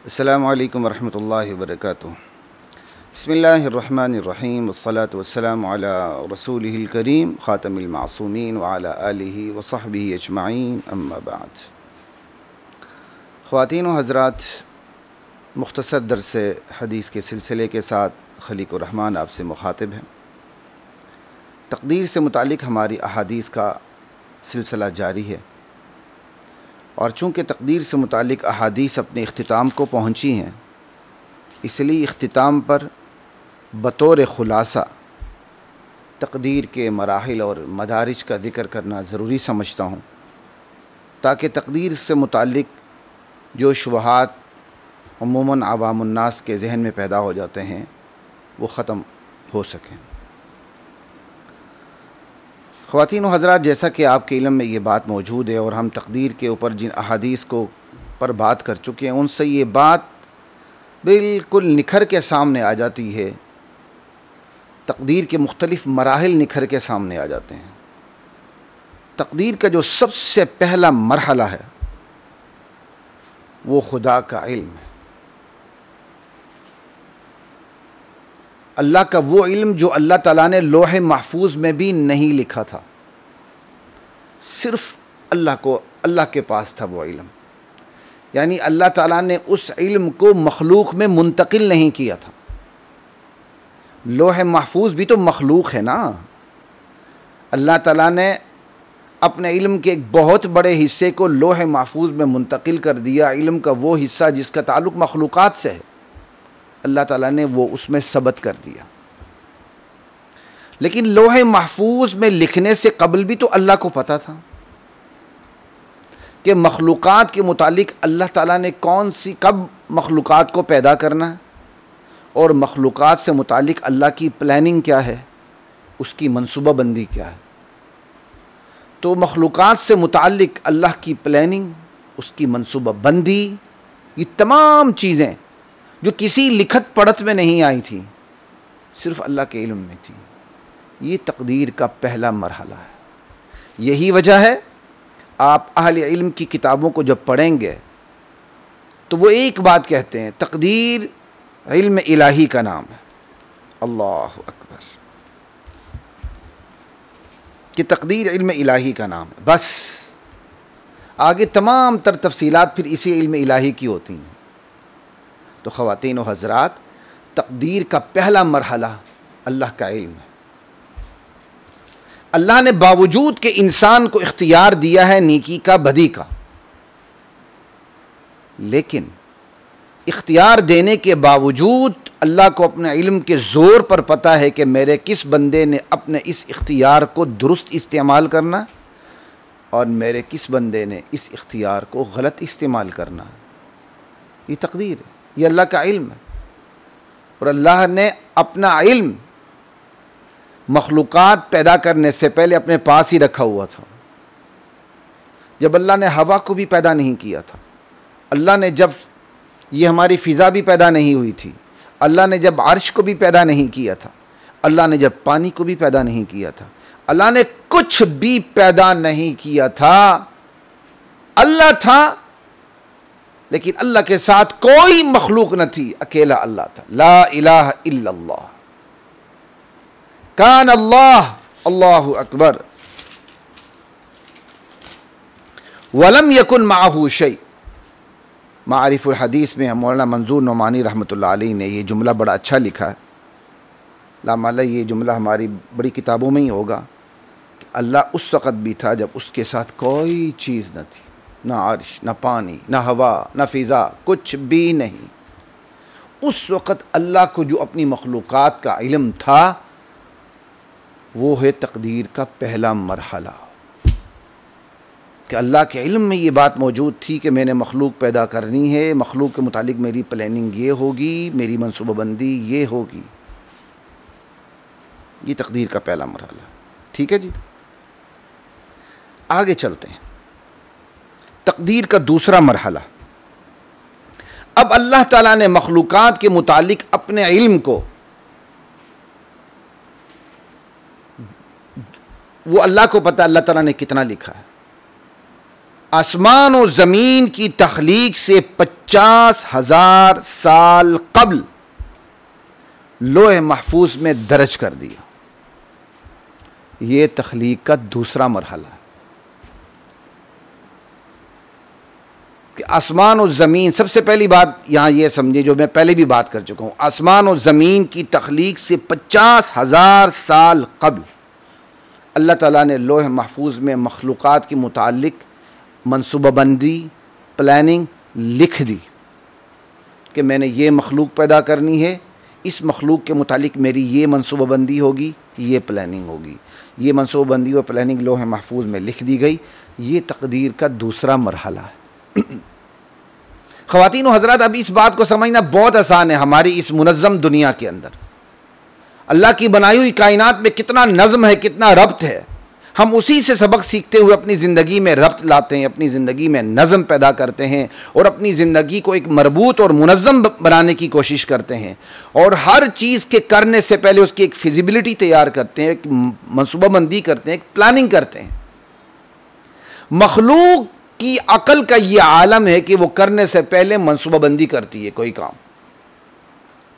अस्सलामु अलैकुम वरहमतुल्लाहि वबरकातुहू। बिस्मिल्लाहिर्रहमानिर्रहीम वस्सलातु वस्सलामु अला रसूलिहिल करीम ख़ातमिल मासूमीन व अला आलिहि व सहबिहि अजमाईन, अम्मा बाद। ख़वातीन व हज़रात, मुख्तसर दर्स हदीस के सिलसिले के साथ खलीक़ुर रहमान आपसे मुखातिब हैं। तक़दीर से मुतालिक हमारी अहादीस का सिलसिला जारी है और चूँकि तक़दीर से मुतालिक अहादीस अपने इख्तिताम को पहुँची हैं, इसलिए इख्तिताम पर बतौर ख़ुलासा तक़दीर के मराहिल और मदारिज का ज़िक्र करना ज़रूरी समझता हूँ, ताकि तक़दीर से मुतालिक जो शुबहात अमूमन आवामुन्नास के जहन में पैदा हो जाते हैं वो ख़त्म हो सकें। ख़वातीन व हज़रात, जैसा कि आपके इल्म में ये बात मौजूद है और हम तक़दीर के ऊपर जिन अहादीस को पर बात कर चुके हैं, उनसे ये बात बिल्कुल निखर के सामने आ जाती है। तक़दीर के मुख्तलिफ़ मराहिल निखर के सामने आ जाते हैं। तक़दीर का जो सबसे पहला मरहला है वो खुदा का इल्म है। अल्लाह का वो इल्म जो अल्लाह ताला ने लोहे महफूज में भी नहीं लिखा था, सिर्फ अल्लाह के पास था वो इल्म। यानी अल्लाह ताला ने उस इल्म को मखलूक में मुंतकिल नहीं किया था। लोहे महफूज भी तो मखलूक है ना। अल्लाह ताला ने अपने इल्म के एक बहुत बड़े हिस्से को लोहे महफूज में मुंतकिल कर दिया। इल्म का वो हिस्सा जिसका ताल्लुक़ मखलूक़ात से है, अल्लाह ताला ने वो उसमें सबत कर दिया। लेकिन लोहे महफूज में लिखने से कबल भी तो अल्लाह को पता था कि मखलूक़ात के मुतालिक अल्लाह ताला ने कब मखलूक़ात को पैदा करना है और मखलूक़ात से मुतालिक अल्लाह की प्लानिंग क्या है, उसकी मनसूबा बंदी क्या है। तो मखलूक़ात से मुतालिक अल्लाह की प्लानिंग, उसकी मनसूबा बंदी, ये तमाम चीज़ें जो किसी लिखत पढ़त में नहीं आई थी, सिर्फ अल्लाह के इल्म में थी। ये तक़दीर का पहला मरहला है। यही वजह है आप अहले इल्म की किताबों को जब पढ़ेंगे तो वो एक बात कहते हैं, तक़दीर इल्म इलाही का नाम है। अल्लाहु अकबर, कि तक़दीर इल्म इलाही का नाम है। बस आगे तमाम तर तफसीलात फिर इसी इल्म इलाही की होती हैं। तो ख़वातीन व हज़रात, तक़दीर का पहला मरहला अल्लाह का इल्म है। अल्लाह ने बावजूद के इंसान को इख्तियार दिया है नेकी का, बदी का, लेकिन इख्तियार देने के बावजूद अल्लाह को अपने इल्म के ज़ोर पर पता है कि मेरे किस बंदे ने अपने इस इख्तियार को दुरुस्त इस्तेमाल करना और मेरे किस बंदे ने इस इख्तियार को गलत इस्तेमाल करना। ये तक़दीर है, ये अल्लाह का इल्म है। और अल्लाह ने अपना इल्म मखलूक़ात पैदा करने से पहले अपने पास ही रखा हुआ था। जब अल्लाह ने हवा को भी पैदा नहीं किया था, अल्लाह ने जब ये हमारी फ़िज़ा भी पैदा नहीं हुई थी, अल्लाह ने जब अर्श को भी पैदा नहीं किया था, अल्लाह ने जब पानी को भी पैदा नहीं किया था, अल्लाह ने कुछ भी पैदा नहीं किया था। अल्लाह था, लेकिन अल्लाह के साथ कोई मखलूक न थी, अकेला अल्लाह था। ला इलाहा इल्लल्लाह, कान अल्लाह, अल्लाहु अकबर, वलम यकुन माहू शै। मारिफुल हदीस में मौलाना मंजूर नोमानी रहमतुल्लाह अलैह ने ये जुमला बड़ा अच्छा लिखा है। लामाला ये जुमला हमारी बड़ी किताबों में ही होगा कि अल्लाह उस वक़्त भी था जब उसके साथ कोई चीज़ न थी, ना अर्श, ना पानी, ना हवा, ना फ़िज़ा, कुछ भी नहीं। उस वक़्त अल्लाह को जो अपनी मखलूक़ात का इल्म था, वो है तक़दीर का पहला मरहला। कि अल्लाह के इल्म में ये बात मौजूद थी कि मैंने मखलूक पैदा करनी है, मखलूक के मुतालिक मेरी प्लानिंग ये होगी, मेरी मनसूबाबंदी ये होगी। ये तक़दीर का पहला मरहला। ठीक है जी, आगे चलते हैं। तक़दीर का दूसरा मरहला, अब अल्लाह ताला ने मखलूक़ात के मुतालिक अपने इल्म को, वो अल्लाह को पता अल्लाह ताला ने कितना लिखा है। आसमान और ज़मीन की तख्लीक से 50,000 साल कबल लोहे महफूज में दर्ज कर दिया। ये तख्लीक का दूसरा मरहला है कि आसमान और ज़मीन, सबसे पहली बात यहाँ ये समझे जो मैं पहले भी बात कर चुका हूँ, आसमान और ज़मीन की तख्लीक से 50,000 साल कबल अल्लाह ताला ने लोहे महफूज में मखलूक़ात के मुताल्लिक़ मनसूबाबंदी, प्लानिंग लिख दी कि मैंने ये मखलूक पैदा करनी है, इस मखलूक के मुतालिक मेरी ये मनसूबाबंदी होगी, ये प्लानिंग होगी। ये मनसूबाबंदी और प्लानिंग लोहे महफूज में लिख दी गई। ये तकदीर का दूसरा मरहला है। ख़वातीन और हज़रात, अब इस बात को समझना बहुत आसान है। हमारी इस मुनज़्ज़म दुनिया के अंदर अल्लाह की बनाई हुई कायनात में कितना नज़्म है, कितना रब्त है। हम उसी से सबक सीखते हुए अपनी ज़िंदगी में रब्त लाते हैं, अपनी ज़िंदगी में नज़म पैदा करते हैं और अपनी ज़िंदगी को एक मरबूत और मुनज़्ज़म बनाने की कोशिश करते हैं। और हर चीज़ के करने से पहले उसकी एक फिजिबिलिटी तैयार करते हैं, एक मनसूबाबंदी करते हैं, एक प्लानिंग करते हैं। मखलूक की अकल का ये आलम है कि वो करने से पहले मनसूबाबंदी करती है कोई काम,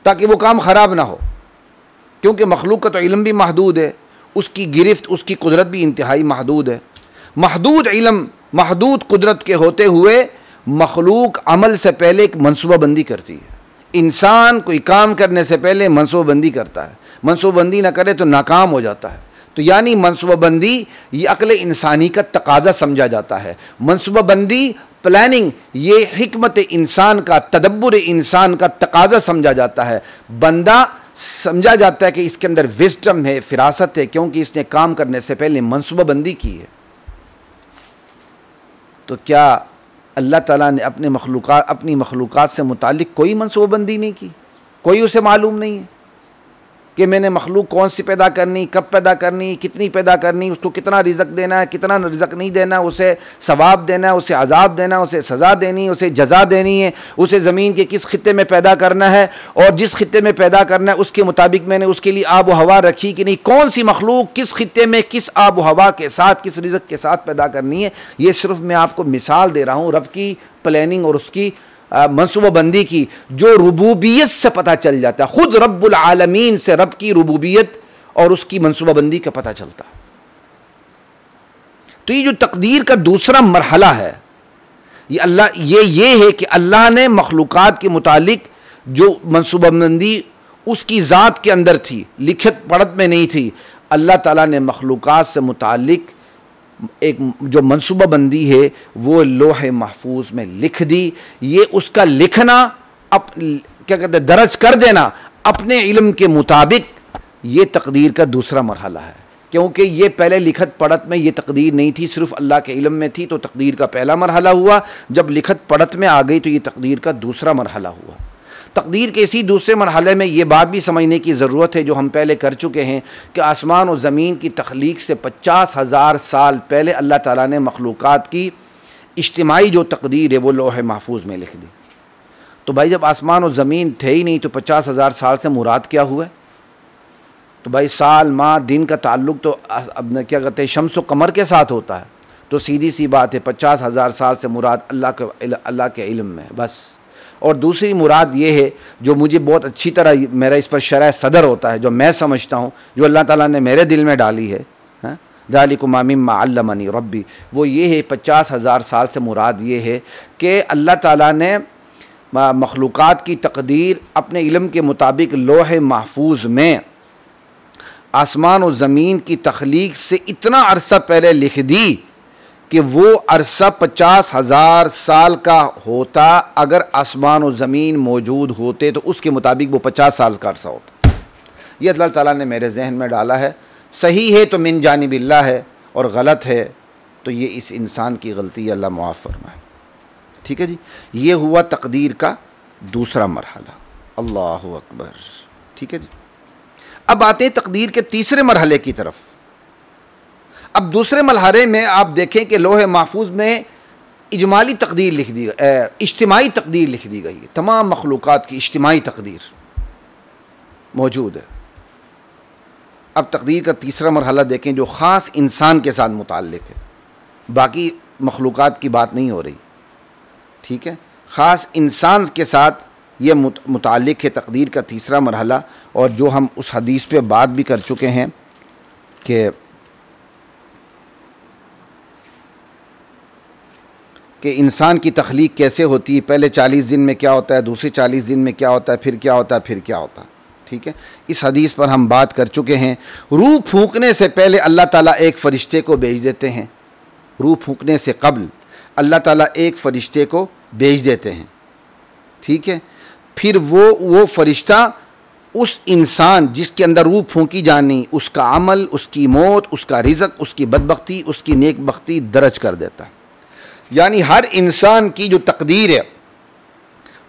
ताकि वो काम ख़राब ना हो। क्योंकि मखलूक का तो इल्म भी महदूद है, उसकी गिरफ्त, उसकी कुदरत भी इंतहाई महदूद है। महदूद इल्म, महदूद कुदरत के होते हुए मखलूक अमल से पहले एक मनसूबाबंदी करती है। इंसान कोई काम करने से पहले मनसूबाबंदी करता है, मनसूबाबंदी ना करे तो नाकाम हो जाता है। तो यानी मनसूबाबंदी ये अक्ल इंसानी का तकाजा समझा जाता है। मनसूबाबंदी, प्लानिंग ये हिकमत इंसान का, तदब्बुर इंसान का तकाजा समझा जाता है। बंदा समझा जाता है कि इसके अंदर विज़डम है, फिरासत है, क्योंकि इसने काम करने से पहले मनसूबाबंदी की है। तो क्या अल्लाह ताला ने अपनी मखलूक़ात से मुतालिक कोई मनसूबाबंदी नहीं की? कोई उसे मालूम नहीं है कि मैंने मखलूक कौन सी पैदा करनी, कब पैदा करनी, कितनी पैदा करनी, उसको कितना रिज़्क देना है, कितना रिज़्क नहीं देना, उसे सवाब देना है, उसे अजाब देना है, उसे सज़ा देनी है, उसे जज़ा देनी है, उसे ज़मीन के किस खित्ते में पैदा करना है और जिस खित्ते में पैदा करना है उसके मुताबिक मैंने उसके लिए आब व हवा रखी कि नहीं, कौन सी मखलूक किस खित्ते में किस आब व हवा के साथ, किस रिज़्क के साथ पैदा करनी है। ये सिर्फ मैं आपको मिसाल दे रहा हूँ रब की प्लानिंग और उसकी मनसूबाबंदी की, जो रुबूबियत से पता चल जाता है। खुद रब्बुल आलमीन से रब की रुबूबियत और उसकी मनसूबाबंदी का पता चलता है। तो ये जो तकदीर का दूसरा मरहला है, ये है कि अल्लाह ने मखलूक़ात के मुतालिक जो मनसूबाबंदी उसकी ज़ात के अंदर थी, लिखत पढ़त में नहीं थी, अल्लाह ताला ने मखलूक़ात से मुतालिक एक जो मनसूबाबंदी है वो लोहे महफूज में लिख दी। ये उसका लिखना, क्या कहते हैं, दर्ज कर देना अपने इल्म के मुताबिक, ये तकदीर का दूसरा मरहला है। क्योंकि ये पहले लिखत पढ़त में ये तकदीर नहीं थी, सिर्फ अल्लाह के इल्म में थी, तो तकदीर का पहला मरहला हुआ। जब लिखत पढ़त में आ गई तो ये तकदीर का दूसरा मरहला हुआ। तकदीर के इसी दूसरे मरहले में ये बात भी समझने की ज़रूरत है जो हम पहले कर चुके हैं कि आसमान और ज़मीन की तख्लीक से 50,000 साल पहले अल्लाह ताला ने मखलूक़ात की इज्तिमाई जो तकदीर है वो लोहे महफूज में लिख दी। तो भाई जब आसमान और ज़मीन थे ही नहीं तो 50,000 साल से मुराद क्या हुआ? तो भाई साल, माह, दिन का ताल्लुक़ तो अब क्या कहते हैं शम्स व कमर के साथ होता है। तो सीधी सी बात है 50,000 साल से मुराद अल्लाह के इल्म में बस। और दूसरी मुराद ये है जो मुझे बहुत अच्छी तरह मेरा इस पर शरह सदर होता है, जो मैं समझता हूँ, जो अल्लाह ताला ने मेरे दिल में डाली है, ज़ालिकुम मिम्मा अल्लमनी रब्बी, वो ये है 50,000 साल से मुराद ये है कि अल्लाह ताला ने मखलूक़ात की तकदीर अपने इल्म के मुताबिक लोहे महफूज में आसमान और ज़मीन की तख्लीक से इतना अरसा पहले लिख दी कि वो अरसा 50,000 साल का होता। अगर आसमान और ज़मीन मौजूद होते तो उसके मुताबिक वो 50 साल का अरसा होता। ये अल्लाह ताला ने मेरे जहन में डाला है। सही है तो मिन जानिबिल्लाह है और गलत है तो ये इस इंसान की गलती, अल्लाह मुआफ़ फरमाए। ठीक है जी, ये हुआ तकदीर का दूसरा मरहला। अल्लाहु अकबर। ठीक है जी, अब आते हैं तकदीर के तीसरे मरहले की तरफ। अब दूसरे मरहले में आप देखें कि लोहे महफूज में इजमाली तकदीर लिख दी गई, इज्तिमाई तकदीर लिख दी गई है। तमाम मखलूक़ात की इज्तिमाई तकदीर मौजूद है। अब तकदीर का तीसरा मरहला देखें जो ख़ास इंसान के साथ मुताल्लिक़ है। बाकी मखलूक़ात की बात नहीं हो रही, ठीक है। ख़ास इंसान के साथ ये मुताल्लिक़ है तक़दीर का तीसरा मरहला, और जो हम उस हदीस पे बात भी कर चुके हैं कि इंसान की तख्लीक कैसे होती है, पहले 40 दिन में क्या होता है, दूसरे 40 दिन में क्या होता है, फिर क्या होता है, फिर क्या होता है, ठीक है। इस हदीस पर हम बात कर चुके हैं। रूह फूंकने से पहले अल्लाह ताला एक फ़रिश्ते को भेज देते हैं। रूह फूंकने से कब्ल अल्लाह ताला एक फ़रिश्ते को भेज देते हैं, ठीक है। फिर वो फ़रिश्ता उस इंसान जिसके अंदर रूह फूंकी जानी, उसका अमल, उसकी मौत, उसका रिज़्क़, उसकी बदबख्ती, उसकी नेकबख्ती दर्ज कर देता है। यानी हर इंसान की जो तकदीर है,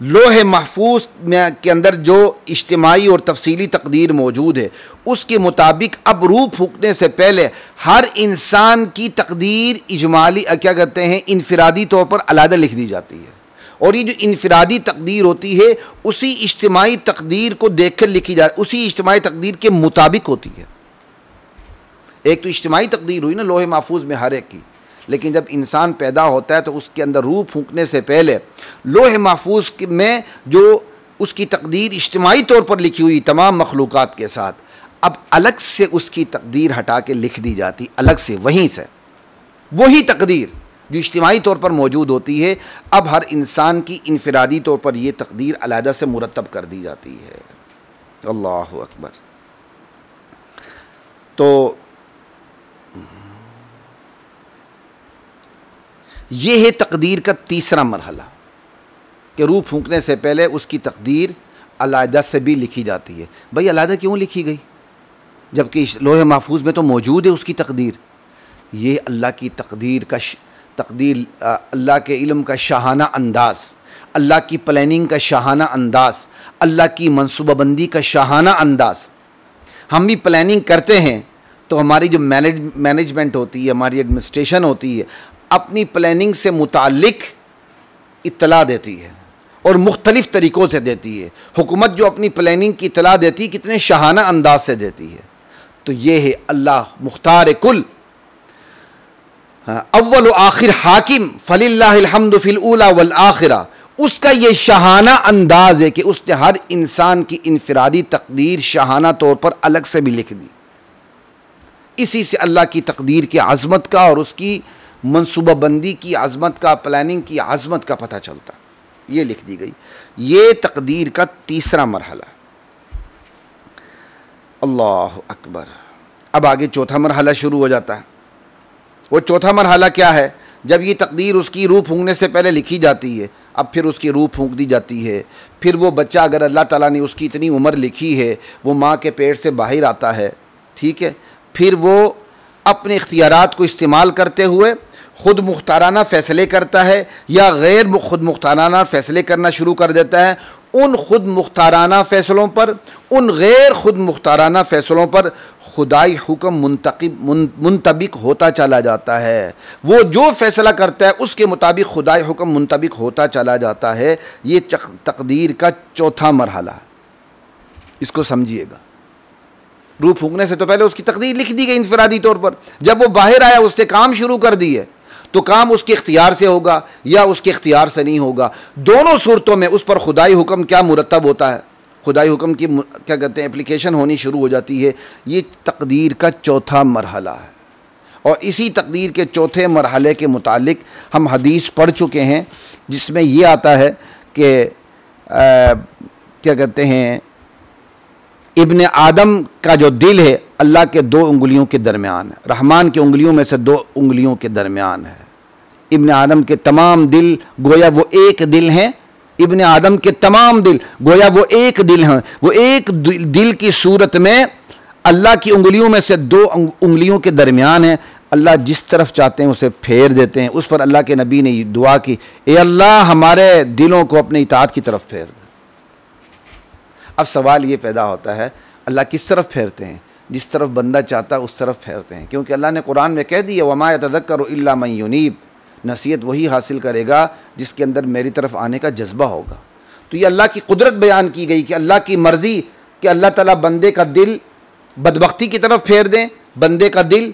लोहे महफूज में के अंदर जो इज्तिमाई और तफसीली तकदीर मौजूद है, उसके मुताबिक अब रूह फूंकने से पहले हर इंसान की तकदीर इजमाली क्या कहते हैं, इनफिरादी तौर पर अलग लिख दी जाती है। और ये जो इनफिरादी तकदीर होती है उसी इज्तिमाई तकदीर को देख कर लिखी उसी इज्तिमाई तकदीर के मुताबिक होती है। एक तो इज्तिमाई तकदीर हुई ना लोहे महफूज में हर एक की, लेकिन जब इंसान पैदा होता है तो उसके अंदर रूह फूंकने से पहले लोहे महफूज में जो उसकी तकदीर इज्तिमाई तौर पर लिखी हुई तमाम मखलूक़ात के साथ, अब अलग से उसकी तकदीर हटा के लिख दी जाती, अलग से वहीं से वही तकदीर जो इज्तिमाई तौर पर मौजूद होती है, अब हर इंसान की इनफिरादी तौर पर यह तकदीर अलहदा से मुरतब कर दी जाती है। अल्लाहु अकबर। तो ये है तकदीर का तीसरा मरहला कि रूह फूंकने से पहले उसकी तकदीर अलहदा से भी लिखी जाती है। भाई अलहदा क्यों लिखी गई जबकि लोहे महफूज में तो मौजूद है उसकी तकदीर? ये अल्लाह की तकदीर का अल्लाह के इल्म का शाहाना अंदाज़, अल्लाह की प्लानिंग का शाहाना अंदाज़, अल्लाह की मनसूबाबंदी का शाहाना अंदाज़। हम भी प्लानिंग करते हैं तो हमारी जो मैनेजमेंट होती है, हमारी एडमिनिस्ट्रेशन होती है, अपनी प्लानिंग से मुताल्लिक इत्तला देती है और मुख्तलिफ़ तरीक़ों से देती है। हुकूमत जो अपनी प्लानिंग की इत्तला देती है कितने शाहाना अंदाज से देती है। तो ये है अल्लाह मुख्तार कुल, अव्वल व आखिर हाकिम, फलिल्लाहिल हम्दु फिल ऊला वल आखिरा। उसका ये शाहाना अंदाज है कि उसने हर इंसान की इनफिरादी तकदीर शाहाना तौर पर अलग से भी लिख दी। इसी से अल्लाह की तकदीर की आज़मत का और उसकी मनसूबाबंदी की आज़मत का, प्लानिंग की आज़मत का पता चलता। ये लिख दी गई। ये तकदीर का तीसरा मरहला। अल्लाह अकबर। अब आगे चौथा मरहला शुरू हो जाता है। वो चौथा मरहला क्या है? जब ये तकदीर उसकी रूह फूंकने से पहले लिखी जाती है, अब फिर उसकी रूह फूंक दी जाती है। फिर वो बच्चा, अगर अल्लाह ताला ने उसकी इतनी उम्र लिखी है, वो माँ के पेट से बाहर आता है, ठीक है। फिर वो अपने इख्तियारात को इस्तेमाल करते हुए ख़ुद मुख्ताराना फ़ैसले करता है या गैर खुद मुख्ताराना फ़ैसले करना शुरू कर देता है। उन खुद मुख्ताराना फ़ैसलों पर, उन गैर खुद मुख्ताराना फ़ैसलों पर खुदाई हुक्म मुंतबिक होता चला जाता है। वो जो फ़ैसला करता है उसके मुताबिक खुदाई हुक्म मुंतबिक होता चला जाता है। ये तकदीर का चौथा मरहला, इसको समझिएगा। रूह फूंकने से तो पहले उसकी तकदीर लिख दी गई इनफरादी तौर पर। जब वो बाहर आया, उसने काम शुरू कर दिए, तो काम उसके इख्तियार से होगा या उसके इख्तियार से नहीं होगा। दोनों सूरतों में उस पर खुदाई हुक्म क्या मुरतब होता है, खुदाई हुक्म की क्या कहते हैं, एप्लीकेशन होनी शुरू हो जाती है। ये तकदीर का चौथा मरहला है। और इसी तकदीर के चौथे मरहले के मुतालिक हम हदीस पढ़ चुके हैं, जिसमें ये आता है कि क्या कहते हैं, इब्ने आदम का जो दिल है अल्लाह के दो उंगलियों के दरमियान है, रहमान की उंगलियों में से दो उंगलियों के दरमियान है। इब्ने आदम के तमाम दिल गोया वो एक दिल हैं। इब्ने आदम के तमाम दिल गोया वो एक दिल हैं। वो एक दिल की सूरत में अल्लाह की उंगलियों में से दो उंगलियों के दरमियान है। अल्लाह जिस तरफ चाहते हैं उसे फेर देते हैं। उस पर अल्लाह के नबी ने दुआ की, ए अल्लाह हमारे दिलों को अपने इताअत की तरफ फेर दे। अब सवाल ये पैदा होता है, अल्लाह किस तरफ फेरते हैं? जिस तरफ बंदा चाहता है उस तरफ फेरते हैं, क्योंकि अल्लाह ने कुरान में कह दिया, वमा यतज़क्करु इल्ला मन युनीब, नसीहत वही हासिल करेगा जिसके अंदर मेरी तरफ आने का जज्बा होगा। तो ये अल्लाह की कुदरत बयान की गई कि अल्लाह की मर्ज़ी कि अल्लाह ताला बंदे का दिल बदबख्ती की तरफ फेर दें, बंदे का दिल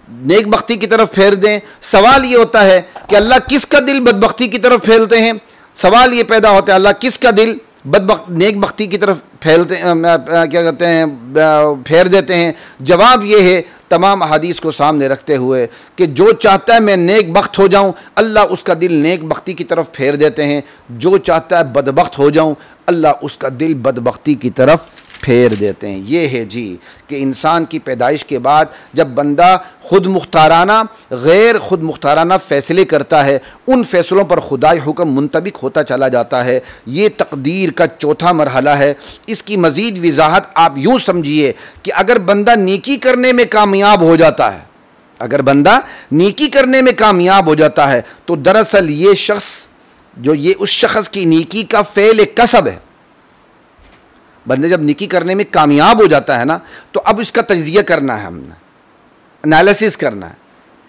नेकबख्ती की तरफ फेर दें। सवाल ये होता है कि अल्लाह किसका दिल बदबख्ती की तरफ फेरते हैं? सवाल ये पैदा होता है अल्लाह किसका दिल नेकबख्ती की तरफ फैलते क्या कहते हैं फेर देते हैं? जवाब ये है तमाम हदीस को सामने रखते हुए कि जो चाहता है मैं नेकबख्त हो जाऊं, अल्लाह उसका दिल नेकबख्ती की तरफ फेर देते हैं। जो चाहता है बदबख्त हो जाऊं, अल्लाह उसका दिल बदबख्ती की तरफ फेर देते हैं। ये है जी कि इंसान की पैदाइश के बाद जब बंदा खुद मुख्ताराना गैर खुद मुख्ताराना फ़ैसले करता है, उन फ़ैसलों पर खुदाई हुक्म मुंतबिक होता चला जाता है। ये तकदीर का चौथा मरहला है। इसकी मज़ीद वज़ाहत आप यूँ समझिए कि अगर बंदा नेकी करने में कामयाब हो जाता है, अगर बंदा नेकी करने में कामयाब हो जाता है, तो दरअसल ये शख्स जो ये उस शख्स की नेकी का फ़ेल कसब है। बंदे जब नेकी करने में कामयाब हो जाता है ना, तो अब इसका तज्जिया करना है, हमने एनालिसिस करना है।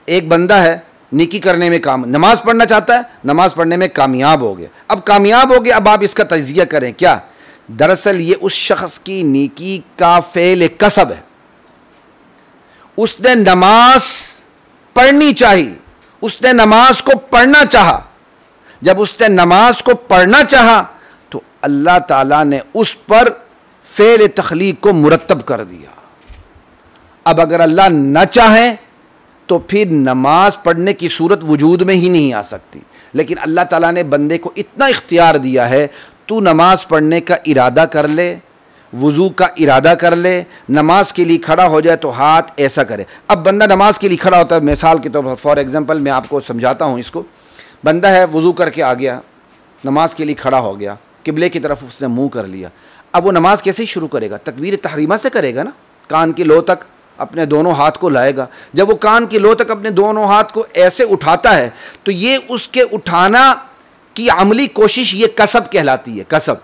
एक बंदा है नेकी करने में नमाज़ पढ़ना चाहता है, नमाज़ पढ़ने में कामयाब हो गया। अब कामयाब हो गया, अब आप इसका तज्जिया करें क्या? दरअसल ये उस शख्स की नेकी का फ़ेल कसब है। उसने नमाज पढ़नी चाहिए, उसने नमाज को पढ़ना चाहा। जब उसने नमाज को पढ़ना चाहा तो अल्लाह ताला ने उस पर फ़ेल तख्लीक को मुरत्तब कर दिया। अब अगर अल्लाह न चाहे तो फिर नमाज पढ़ने की सूरत वजूद में ही नहीं आ सकती। लेकिन अल्लाह ताला ने बंदे को इतना इख्तियार दिया है, तू नमाज पढ़ने का इरादा कर ले, वज़ू का इरादा कर ले, नमाज के लिए खड़ा हो जाए तो हाथ ऐसा करे। अब बंदा नमाज के लिए खड़ा होता है, मिसाल के तौर पर फॉर एग्जांपल मैं आपको समझाता हूँ इसको। बंदा है वज़ू करके आ गया, नमाज के लिए खड़ा हो गया, किबले की तरफ उसने मुंह कर लिया। अब वो नमाज कैसे शुरू करेगा? तकबीर तहरीमा से करेगा ना, कान की लो तक अपने दोनों हाथ को लाएगा। जब वो कान की लो तक अपने दोनों हाथ को ऐसे उठाता है तो ये उसके उठाना की अमली कोशिश ये कसब कहलाती है। कसब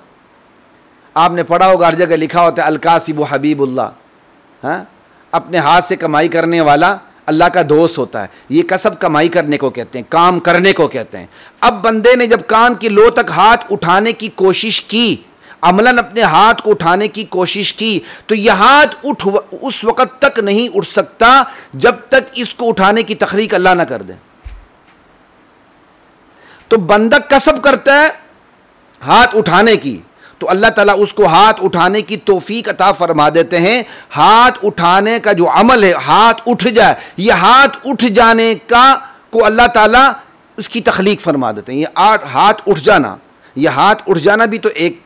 आपने पढ़ा होगा, हर जगह लिखा होता है अलकासिबु हबीबुल्लाह, हाँ, अपने हाथ से कमाई करने वाला अल्लाह का दोस्त होता है। ये कसब कमाई करने को कहते हैं, काम करने को कहते हैं। अब बंदे ने जब कान की लो तक हाथ उठाने की कोशिश की, अमलन अपने हाथ को उठाने की कोशिश की, तो यह हाथ उस वक़्त तक नहीं उठ सकता जब तक इसको उठाने की तखरीक अल्लाह ना कर दे। तो बंदा कसब करता है हाथ उठाने की, तो अल्लाह ताला उसको हाथ उठाने की तौफीक अता फरमा देते हैं। हाथ उठाने का जो अमल है, हाथ उठ जाए, यह हाथ उठ जाने का को अल्लाह ताला उसकी तखलीक फरमा देते हैं। ये हाथ उठ जाना, यह हाथ उठ जाना भी तो एक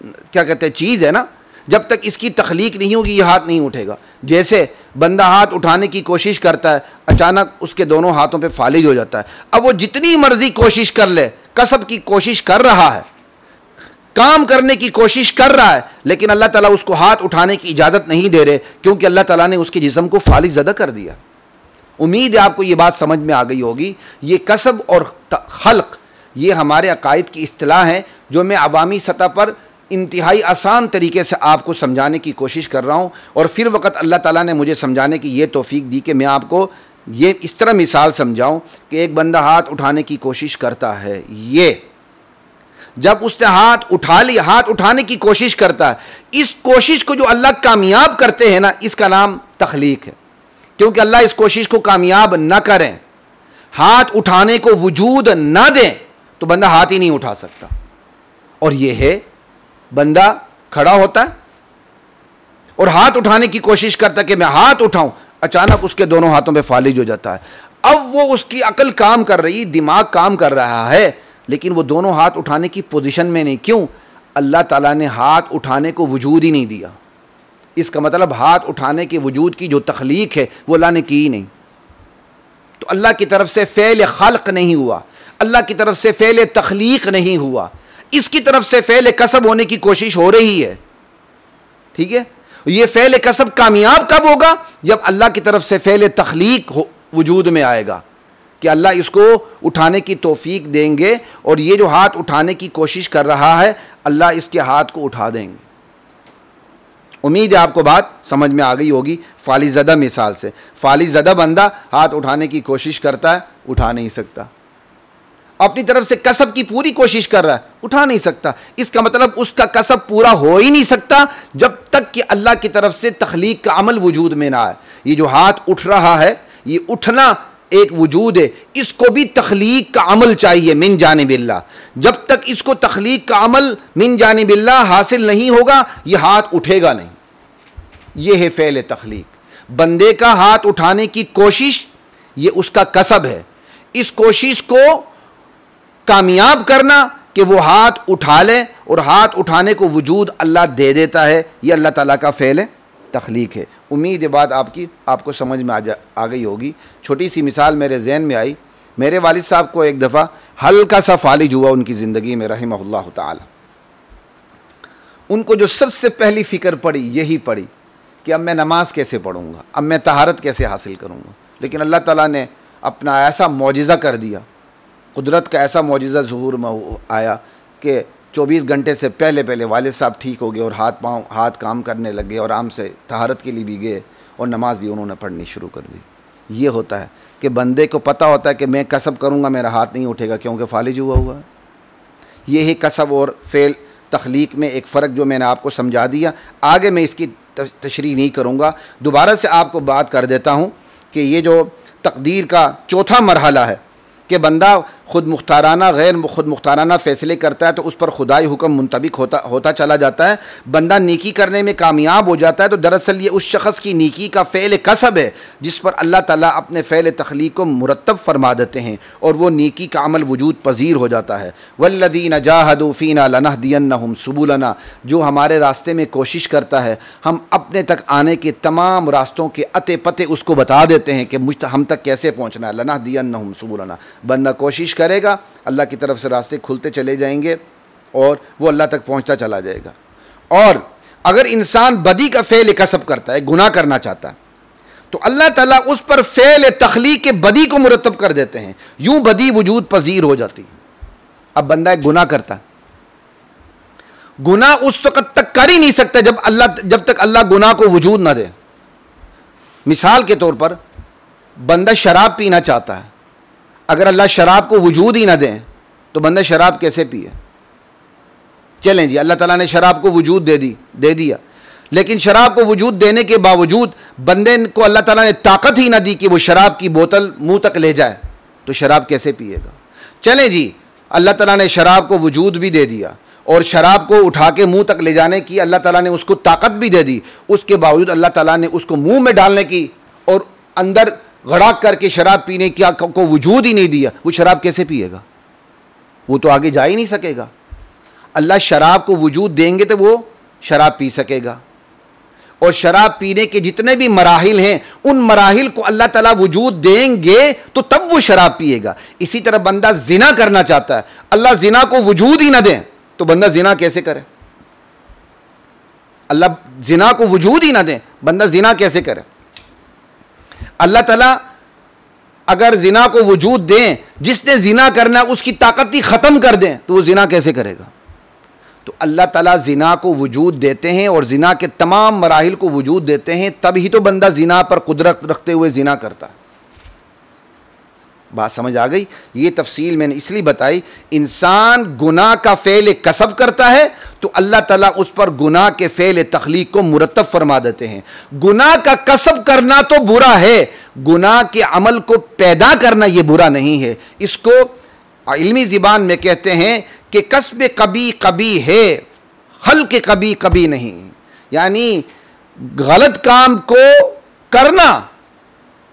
क्या कहते हैं चीज़ है ना। जब तक इसकी तखलीक नहीं होगी यह हाथ नहीं उठेगा। जैसे बंदा हाथ उठाने की कोशिश करता है, अचानक उसके दोनों हाथों पे फालिज हो जाता है। अब वो जितनी मर्जी कोशिश कर ले, कसब की कोशिश कर रहा है, काम करने की कोशिश कर रहा है, लेकिन अल्लाह ताला उसको हाथ उठाने की इजाज़त नहीं दे रहे, क्योंकि अल्लाह ताला ने उसके जिस्म को फालिज ज़दा कर दिया। उम्मीद है आपको ये बात समझ में आ गई होगी। ये कसब और खल्क ये हमारे अकायद की इस्तिलाह है, जो मैं अवामी सतह पर इंतहाई आसान तरीके से आपको समझाने की कोशिश कर रहा हूँ। और फिर वक़्त अल्लाह ताला ने मुझे समझाने की ये तौफीक दी कि मैं आपको ये इस तरह मिसाल समझाऊँ कि एक बंदा हाथ उठाने की कोशिश करता है, ये जब उसने हाथ उठा लिया, हाथ उठाने की कोशिश करता है, इस कोशिश को जो अल्लाह कामयाब करते हैं ना, इसका नाम तख्लीक है। क्योंकि अल्लाह इस कोशिश को कामयाब न करें, हाथ उठाने को वजूद न दें, तो बंदा हाथ ही नहीं उठा सकता। और ये है, बंदा खड़ा होता है और हाथ उठाने की कोशिश करता है कि मैं हाथ उठाऊं, अचानक उसके दोनों हाथों पे फालिज हो जाता है। अब वो उसकी अकल काम कर रही, दिमाग काम कर रहा है, लेकिन वो दोनों हाथ उठाने की पोजीशन में नहीं। क्यों? अल्लाह ताला ने हाथ उठाने को वजूद ही नहीं दिया। इसका मतलब हाथ उठाने के वजूद की जो तख्लीक है वो अल्लाह ने की ही नहीं। तो अल्लाह की तरफ से फ़ेल खल्क नहीं हुआ, अल्लाह की तरफ से फ़ेल तख्लीक नहीं हुआ, इसकी तरफ से फ़ेल कसब होने की कोशिश हो रही है। ठीक है, ये फ़ेल कसब कामयाब कब होगा? जब अल्लाह की तरफ से फ़ेल तख्लीक वजूद में आएगा कि अल्लाह इसको उठाने की तौफीक देंगे, और ये जो हाथ उठाने की कोशिश कर रहा है अल्लाह इसके हाथ को उठा देंगे। उम्मीद है आपको बात समझ में आ गई होगी। फालिज ज़दा मिसाल से, फालिज ज़दा बंदा हाथ उठाने की कोशिश करता है, उठा नहीं सकता। अपनी तरफ से कसब की पूरी कोशिश कर रहा है, उठा नहीं सकता। इसका मतलब उसका कसब पूरा हो ही नहीं सकता जब तक कि अल्लाह की तरफ से तख्लीक का अमल वजूद में ना आए। ये जो हाथ उठ रहा है, ये उठना एक वजूद है, इसको भी तख्लीक का अमल चाहिए मिन जानिबिल्लाह। जब तक इसको तख्लीक का अमल मिन जानिबिल्लाह हासिल नहीं होगा, ये हाथ उठेगा नहीं। ये है फ़ेल तख्लीक। बंदे का हाथ उठाने की कोशिश, ये उसका कसब है। इस कोशिश को कामयाब करना कि वो हाथ उठा ले, और हाथ उठाने को वजूद अल्लाह दे देता है, ये अल्लाह ताला का फ़ेल तख्लीक है। उम्मीद है बात आपको समझ में आ गई होगी। छोटी सी मिसाल मेरे जहन में आई। मेरे वालिद साहब को एक दफ़ा हल्का सा फालिज हुआ उनकी ज़िंदगी में रहमहुल्लाह ताला। उनको जो सबसे पहली फ़िक्र पड़ी यही पड़ी कि अब मैं नमाज कैसे पढ़ूँगा, अब मैं तहारत कैसे हासिल करूँगा। लेकिन अल्लाह ताला ने अपना ऐसा मौजिज़ा कर दिया, कुदरत का ऐसा मौजिज़ा ज़ुहूर में आया कि 24 घंटे से पहले वालिद साहब ठीक हो गए और हाथ काम करने लग गए, और आराम से तहारत के लिए भी गए और नमाज भी उन्होंने पढ़नी शुरू कर दी। ये होता है कि बंदे को पता होता है कि मैं कसब करूँगा मेरा हाथ नहीं उठेगा, क्योंकि फालिज हुआ है। ये है कसब और फ़ेल तख्लीक में एक फ़र्क जो मैंने आपको समझा दिया। आगे मैं इसकी तशरीह नहीं करूँगा, दोबारा से आपको बात कर देता हूँ कि ये जो तकदीर का चौथा मरहला है कि बंदा ख़ुद मुख्ताराना गैर ख़ुद मुख्ताराना फ़ैसले करता है, तो उस पर खुदाई हुक्म मुंतबिक होता चला जाता है। बंदा नेकी करने में कामयाब हो जाता है, तो दरअसल ये उस शख्स की नेकी का फ़ेल कसब है जिस पर अल्लाह ताला अपने फ़ेल तख्लीक को मुरतब फरमा देते हैं, और वो नेकी का अमल वजूद पजीर हो जाता है। वल्लज़ीना जाहदू फ़ीना लनहदियन्नहुम सुबुलना, जो हमारे रास्ते में कोशिश करता है, हम अपने तक आने के तमाम रास्तों के अते पते उसको बता देते हैं कि हम तक कैसे पहुँचना है। लनहदियन्नहुम सुबुलना, बंदा कोशिश करेगा, अल्लाह की तरफ से रास्ते खुलते चले जाएंगे और वो अल्लाह तक पहुंचता चला जाएगा। और अगर इंसान बदी का फ़ेल कसब करता है, गुनाह करना चाहता है, तो अल्लाह ताला उस पर फ़ेल तख्लीक के बदी को मुरतब कर देते हैं, यूं बदी वजूद पजीर हो जाती है। अब बंदा एक गुनाह करता है, गुनाह उस वक़्त तक कर ही नहीं सकता जब तक अल्लाह गुनाह को वजूद ना दे। मिसाल के तौर पर बंदा शराब पीना चाहता है, अगर अल्लाह शराब को वजूद ही ना दें तो बंदा शराब कैसे पिए। चलें जी, अल्लाह ताला ने शराब को वजूद दे दिया, लेकिन शराब को वजूद देने के बावजूद बंदे को अल्लाह ताला ने ताकत ही ना दी कि वो शराब की बोतल मुंह तक ले जाए, तो शराब कैसे पिएगा। चलें जी, अल्लाह ताला ने शराब को वजूद भी दे दिया और शराब को उठा के मुंह तक ले जाने की अल्लाह ताला ने उसको ताकत भी दे दी, उसके बावजूद अल्लाह ताला ने उसको मुंह में डालने की और अंदर गड़ाक करके शराब पीने की को वजूद ही नहीं दिया, वो शराब कैसे पिएगा। वो तो आगे जा ही नहीं सकेगा। अल्लाह शराब को वजूद देंगे तो वो शराब पी सकेगा, और शराब पीने के जितने भी मराहिल हैं उन मराहिल को अल्लाह ताला वजूद देंगे तो तब वो शराब पिएगा। इसी तरह बंदा जिना करना चाहता है, अल्लाह जिना को वजूद ही ना दें तो बंदा जिना कैसे करे। अल्लाह जिना को वजूद ही ना दें, बंदा जिना कैसे करे। अल्लाह ताला अगर जिना को वजूद दें, जिसने जिना करना उसकी ताकत ही ख़त्म कर दें, तो वो जिना कैसे करेगा। तो अल्लाह ताला जिना को वजूद देते हैं और जिना के तमाम मराहिल को वजूद देते हैं, तभी तो बंदा जिना पर कुदरत रखते हुए जिना करता है। बात समझ आ गई। ये तफसील मैंने इसलिए बताई, इंसान गुनाह का फ़ेल कसब करता है तो अल्लाह ताला उस पर गुनाह के फ़ेल तख्लीक को मुरतब फरमा देते हैं। गुनाह का कसब करना तो बुरा है, गुनाह के अमल को पैदा करना यह बुरा नहीं है। इसको इल्मी ज़बान में कहते हैं कि कसब कभी कभी है, खल्क़ कभी कभी नहीं। यानी गलत काम को करना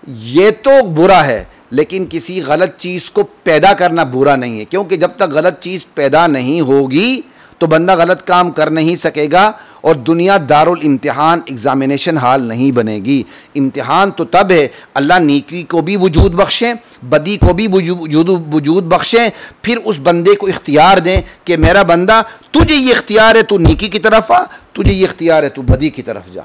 ये तो बुरा है, लेकिन किसी गलत चीज़ को पैदा करना बुरा नहीं है, क्योंकि जब तक गलत चीज़ पैदा नहीं होगी तो बंदा गलत काम कर नहीं सकेगा और दुनिया दारुल इम्तिहान एग्ज़ामिनेशन हाल नहीं बनेगी। इम्तिहान तो तब है अल्लाह नेकी को भी वजूद बख्शें, बदी को भी वजूद बख्शें, फिर उस बंदे को इख्तियार दें कि मेरा बंदा तुझे ये इख्तियार है तू नेकी की तरफ आ, तुझे ये इख्तियार है तू बदी की तरफ जा।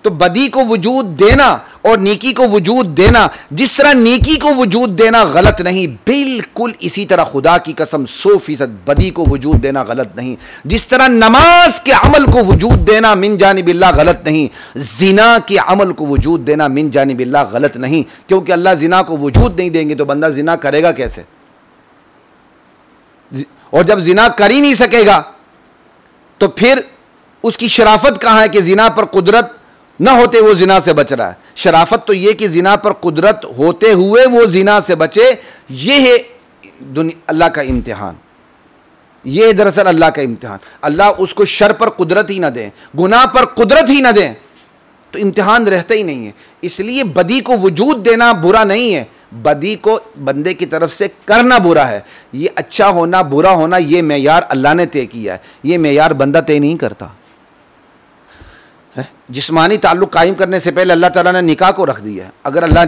तो बदी को वजूद देना और नेकी को वजूद देना, जिस तरह नेकी को वजूद देना गलत नहीं, बिल्कुल इसी तरह खुदा की कसम 100% बदी को वजूद देना गलत नहीं। जिस तरह नमाज के अमल को वजूद देना मिन जानिबिल्लाह गलत नहीं, जिना के अमल को वजूद देना मिन जानिबिल्लाह गलत नहीं, क्योंकि अल्लाह जिना को वजूद नहीं देंगे तो बंदा जिना करेगा कैसे। और जब जिना कर ही नहीं सकेगा तो फिर उसकी शराफत कहाँ है कि जिना पर कुदरत न होते वो जिना से बच रहा है। शराफत तो ये कि जिना पर कुदरत होते हुए वो जिना से बचे, ये है अल्लाह का इम्तिहान। ये है दरअसल अल्लाह का इम्तिहान। अल्लाह उसको शर पर कुदरत ही ना दें, गुनाह पर कुदरत ही ना दें, तो इम्तिहान रहता ही नहीं है। इसलिए बदी को वजूद देना बुरा नहीं है, बदी को बंदे की तरफ से करना बुरा है। ये अच्छा होना बुरा होना ये मेयार अल्लाह ने तय किया है, ये मेयार बंदा तय नहीं करता। जिस्मानी ताल्लुक़ कायम करने से पहले अल्लाह ताला ने निकाह को रख दिया है। अगर अल्लाह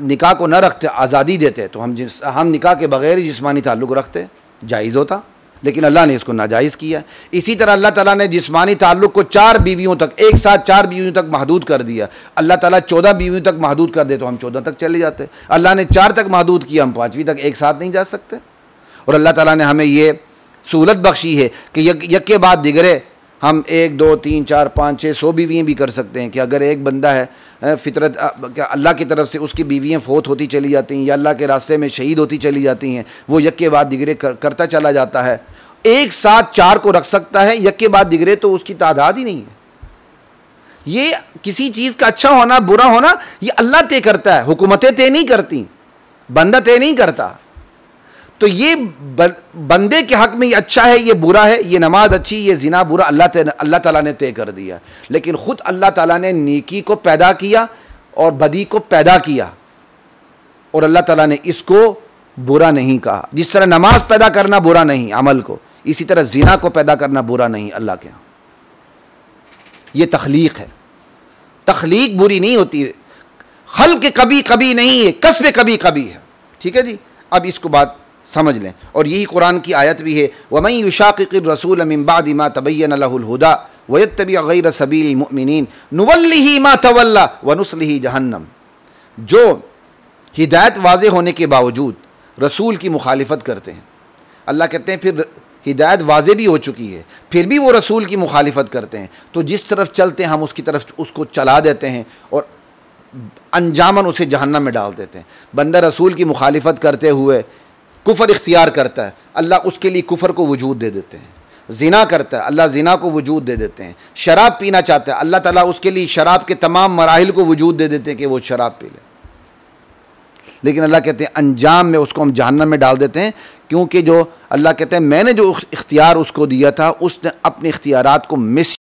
निकाह को न रखते, आज़ादी देते, तो हम निकाह के बग़ैर ही जिस्मानी ताल्लुक़ रखते, जायज़ होता, लेकिन अल्लाह ने इसको नाजायज़ किया है। इसी तरह अल्लाह ताला ने जिस्मानी ताल्लुक़ को 4 बीवियों तक, एक साथ 4 बीवियों तक महदूद कर दिया। अल्लाह ताला 14 बीवियों तक महदूद कर दे तो हम 14 तक चले जाते। अल्लाह ने 4 तक महदूद किया, हम 5वीं तक एक साथ नहीं जा सकते। और अल्लाह ताला ने हमें ये सहूलत बख्शी है कि यक के बाद दिगरे हम 1 2 3 4 5 6 100 बीवियाँ भी कर सकते हैं। कि अगर एक बंदा है फितरत क्या अल्लाह की तरफ से उसकी बीवियाँ फोत होती चली जाती हैं या अल्लाह के रास्ते में शहीद होती चली जाती हैं, वो यक के बाद दिगरे करता चला जाता है। एक साथ 4 को रख सकता है, यक के बाद दिगरे तो उसकी तादाद ही नहीं है। ये किसी चीज़ का अच्छा होना बुरा होना ये अल्लाह तय करता है, हुकूमतें तय नहीं करती, बंदा तय नहीं करता। तो ये बंदे के हक में ये अच्छा है, ये बुरा है, ये नमाज अच्छी, ये जिना बुरा, अल्लाह ताला ने तय कर दिया। लेकिन ख़ुद अल्लाह ताला ने नेकी को पैदा किया और बदी को पैदा किया, और अल्लाह ताला ने इसको बुरा नहीं कहा। जिस तरह नमाज पैदा करना बुरा नहीं अमल को, इसी तरह जिना को पैदा करना बुरा नहीं अल्लाह के यहाँ। ये तख्लीक है, तख्लीक बुरी नहीं होती है, खल्क़ कभी कभी नहीं है, कसब कभी कभी है। ठीक है जी, अब इसको बात समझ लें। और यही कुरान की आयत भी है, वमन युशाक़िक़िर रसूल मिन बादि मा तबय्यन लहुल हुदा व यत्तबि गैर सबीलिल मुमिनीन नुवल्लिही मा तवल्ला व नुस्लिही जहन्नम। जो हिदायत वाज़े होने के बावजूद रसूल की मुखालिफत करते हैं, अल्लाह कहते हैं फिर हिदायत वाज़े भी हो चुकी है, फिर भी वो रसूल की मुखालिफत करते हैं, तो जिस तरफ चलते हैं हम उसकी तरफ उसको चला देते हैं और अंजामन उसे जहन्नम में डाल देते हैं। बंदा रसूल की मुखालिफत करते हुए कुफर इख्तियार करता है, अल्लाह उसके लिए कुफर को वजूद दे देते हैं। ज़िना करता है, अल्लाह ज़िना को वजूद दे देते हैं। शराब पीना चाहता है, अल्लाह ताला उसके लिए शराब के तमाम मराहिल को वजूद दे देते हैं कि वो शराब पी ले। लेकिन अल्लाह कहते हैं अंजाम में उसको हम जहन्नम में डाल देते हैं, क्योंकि जो अल्लाह कहते हैं मैंने जो इख्तियार उसको दिया था उसने अपने इख्तियारात को मिस